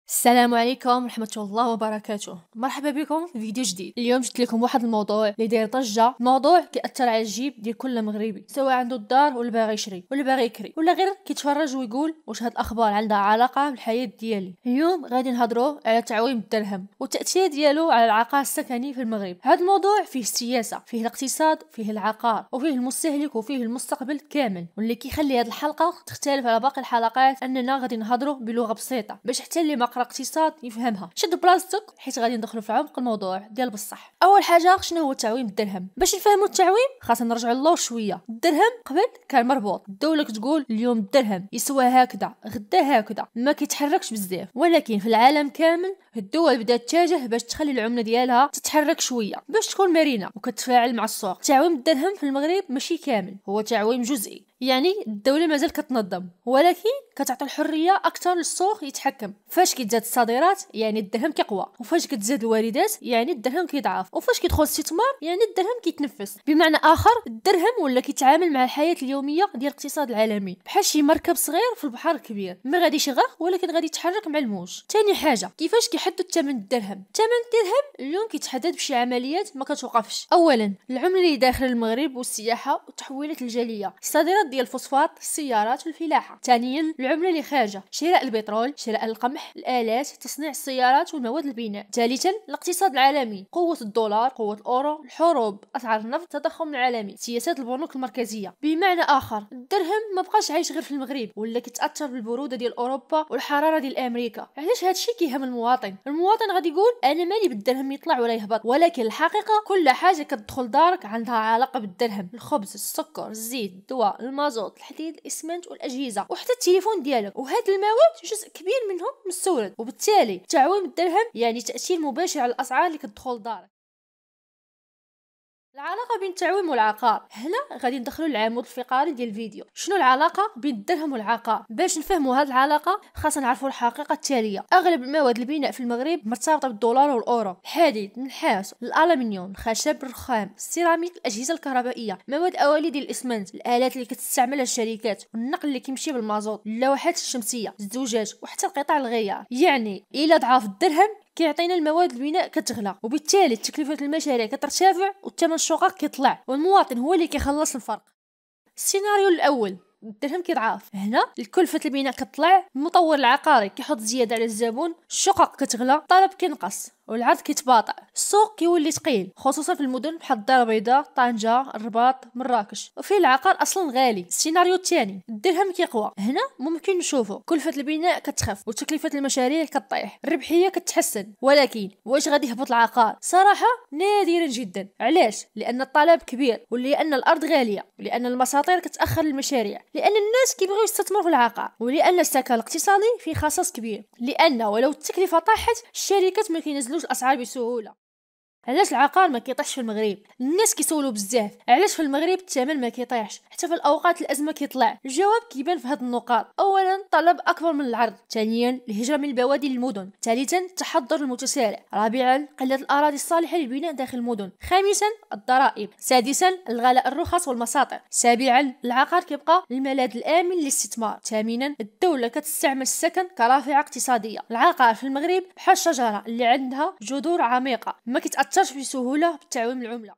السلام عليكم ورحمة الله وبركاته. مرحبا بكم في فيديو جديد. اليوم جبت لكم واحد الموضوع اللي داير ضجة، موضوع كيأثر على الجيب ديال كل مغربي، سواء عنده الدار ولا باغي يشري ولا باغي يكري ولا غير كيتفرج ويقول واش هاد الاخبار عندها علاقة بالحياة ديالي. اليوم غادي نهضروا على تعويم الدرهم والتأثير ديالو على العقار السكني في المغرب. هاد الموضوع فيه السياسة، فيه الاقتصاد، فيه العقار، وفيه المستهلك، وفيه المستقبل كامل، واللي كيخلي هاد الحلقة تختلف على باقي الحلقات اننا غادي نهضروا بلغة بسيطة باش حتى اللي ما اقتصاد يفهمها. شد بلاصتك حيت غادي ندخلوا في عمق الموضوع ديال بصح. اول حاجه شنو هو تعويم الدرهم؟ باش نفهموا التعويم خاصنا نرجعوا للور شويه. الدرهم قبل كان مربوط، الدوله كتقول اليوم الدرهم يسوى هكذا غدا هكذا، ما كيتحركش بزاف. ولكن في العالم كامل الدول بدات تتجه باش تخلي العمله ديالها تتحرك شويه باش تكون مرنه وكتفاعل مع السوق. تعويم الدرهم في المغرب ماشي كامل، هو تعويم جزئي، يعني الدوله مازال كتنظم ولكن كتعطي الحريه اكثر للسوق يتحكم. فاش كتزاد الصادرات يعني الدرهم كيقوى، وفاش كتزاد الواردات يعني الدرهم كيضعف، وفاش كيدخل الاستثمار يعني الدرهم كيتنفس. بمعنى اخر الدرهم ولا كيتعامل مع الحياه اليوميه ديال الاقتصاد العالمي بحال شي مركب صغير في البحر الكبير، ما غاديش يغرق ولكن غادي يتحرك مع الموج. ثاني حاجه كيفاش كيحددوا الثمن الدرهم؟ ثمن الدرهم اليوم كيتحدد بشي عمليات ما كتوقفش. اولا العمله اللي داخل المغرب والسياحه والتحويلات الجاليه، الصادرات ديال الفوسفات، السيارات والفلاحه. ثانيا العمله اللي خارجه، شراء البترول، شراء القمح، الالات، تصنيع السيارات والمواد البناء. ثالثا الاقتصاد العالمي، قوه الدولار، قوه الاورو، الحروب، اسعار النفط، التضخم العالمي، سياسات البنوك المركزيه. بمعنى اخر الدرهم ما بقاش عايش غير في المغرب، ولا كيتاثر بالبروده ديال اوروبا والحراره ديال امريكا. علاش هادشي كيهم المواطن؟ المواطن غادي يقول انا مالي بالدرهم يطلع ولا يهبط، ولكن الحقيقه كل حاجه كتدخل دارك عندها علاقه بالدرهم. الخبز، السكر، الزيت، الدواء، المازوت، الحديد، الاسمنت والاجهزه، وحتى التليفون ديالك. وهاد المواد جزء كبير منهم مستورد، وبالتالي تعويم الدرهم يعني تاثير مباشر على الاسعار اللي كتدخل دارك. العلاقه بين التعويم والعقار، هنا غادي ندخلوا العمود الفقري ديال الفيديو. شنو العلاقه بين الدرهم والعقار؟ باش نفهموا هذه العلاقه خاصنا نعرفوا الحقيقه التاليه. اغلب المواد البناء في المغرب مرتبطه بالدولار والاورو، الحديد، النحاس، الالومنيوم، الخشب، الرخام، السيراميك، الاجهزه الكهربائيه، مواد اولي ديال الاسمنت، الالات اللي كتستعملها الشركات، والنقل اللي كيمشي بالمازوت، اللوحات الشمسيه، الزجاج، وحتى القطع الغيار. يعني الا ضعف الدرهم كيعطينا المواد البناء كتغلى، وبالتالي تكلفة المشاريع كترتفع والثمن الشقق كيطلع، والمواطن هو اللي كيخلص الفرق. السيناريو الاول الدرهم كيضعف، هنا الكلفة البناء كتطلع، المطور العقاري كيحط زيادة على الزبون، الشقق كتغلى، الطلب كينقص والعرض كيتباطأ، السوق كيولي ثقيل خصوصا في المدن بحال الدار البيضاء، طنجة، الرباط، مراكش، وفيه العقار اصلا غالي. السيناريو الثاني الدرهم كيقوى، هنا ممكن نشوفوا كلفة البناء كتخف وتكلفة المشاريع كطيح، الربحية كتحسن. ولكن واش غادي يهبط العقار؟ صراحة نادرا جدا. علاش؟ لان الطلب كبير، ولان الارض غالية، ولان المساطير كتاخر المشاريع، لان الناس كيبغيو يستثمروا في العقار، ولان السكن الاقتصادي فيه خصاص كبير، لان ولو التكلفة طاحت الشركات ما كينزلوش الاسعار بسهوله. علاش العقار ما كيطيحش في المغرب؟ الناس كيسولوا بزاف علاش في المغرب الثمن ما كيطيحش حتى في الاوقات الازمه كيطلع. الجواب كيبان في هاد النقاط. اولا الطلب اكبر من العرض، ثانيا الهجره من البوادي للمدن، ثالثا التحضر المتسارع، رابعا قله الاراضي الصالحه للبناء داخل المدن، خامسا الضرائب، سادسا الغلاء الرخص والمساطر، سابعا العقار كيبقى الملاذ الامن للاستثمار، ثامنا الدوله كتستعمل السكن كرافعه اقتصاديه. العقار في المغرب بحال الشجره اللي عندها جذور عميقه، ما كتاثرش بسهوله بتعويم العمله.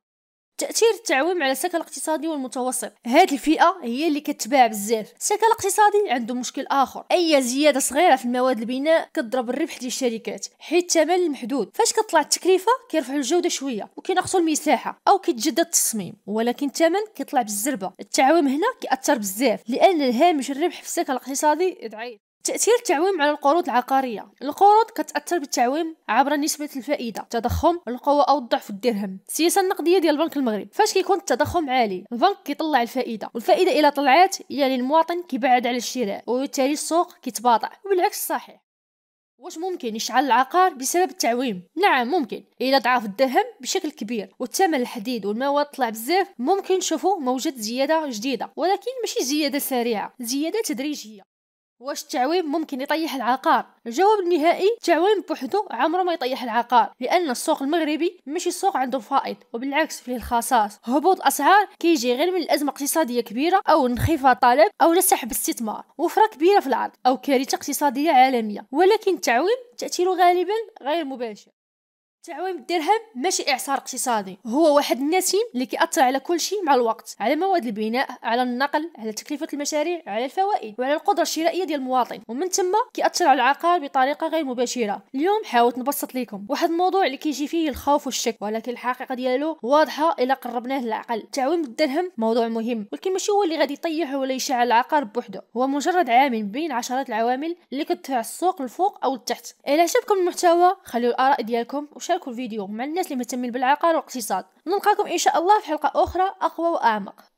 تأثير التعويم على السكن الاقتصادي والمتوسط، هذه الفئة هي اللي كتباع بزاف. السكن الاقتصادي عنده مشكل آخر، أي زيادة صغيرة في المواد البناء كتضرب الربح ديال الشركات حيت الثمن محدود. فاش كتطلع التكلفة كيرفعوا الجودة شوية وكينقصوا المساحة أو كيتجدد التصميم، ولكن الثمن كيطلع بالزربة. التعويم هنا كيأثر بزاف لأن الهامش الربح في السكن الاقتصادي ضعيف. تأثير التعويم على القروض العقارية، القروض كتأثر بالتعويم عبر نسبة الفائدة، التضخم، القوة أو الضعف الدرهم. السياسة النقدية ديال البنك المغرب، فاش كيكون التضخم عالي البنك كيطلع الفائدة، والفائدة إلى طلعات يعني المواطن كيبعد على الشراء وبالتالي السوق كيتباطأ، وبالعكس صحيح. واش ممكن يشعل العقار بسبب التعويم؟ نعم ممكن. إلى ضعف الدرهم بشكل كبير والثمن الحديد والمواد طلع بزاف ممكن نشوفوا موجة زيادة جديدة، ولكن ماشي زيادة سريعة، زيادة تدريجية. واش التعويم ممكن يطيح العقار؟ الجواب النهائي التعويم بوحدو عمره ما يطيح العقار، لان السوق المغربي ماشي سوق عنده فائض، وبالعكس فيه الخصاص. هبوط الاسعار كيجي غير من الازمه اقتصاديه كبيره او انخفاض طلب او سحب استثمار، وفره كبيره في الارض او كارثه اقتصاديه عالميه. ولكن التعويم تاثيره غالبا غير مباشر. تعويم الدرهم ماشي اعصار اقتصادي، هو واحد النسيم اللي كيأثر على كل شيء مع الوقت، على مواد البناء، على النقل، على تكلفة المشاريع، على الفوائد، وعلى القدرة الشرائية ديال المواطن، ومن ثم كيأثر على العقار بطريقة غير مباشرة. اليوم حاولت نبسط لكم واحد الموضوع اللي كيجي فيه الخوف والشك، ولكن الحقيقة ديالو واضحة إلا قربناه للعقل. تعويم الدرهم موضوع مهم، ولكن ماشي هو اللي غادي يطيح ولا يشعل العقار بوحده، هو مجرد عامل بين عشرات العوامل اللي كتدفع السوق للفوق او لتحت. الى عجبكم المحتوى خليوا الآراء ديالكم وشاركوا الفيديو مع الناس اللي مهتمين بالعقار والاقتصاد. نلقاكم ان شاء الله في حلقة اخرى اقوى واعمق.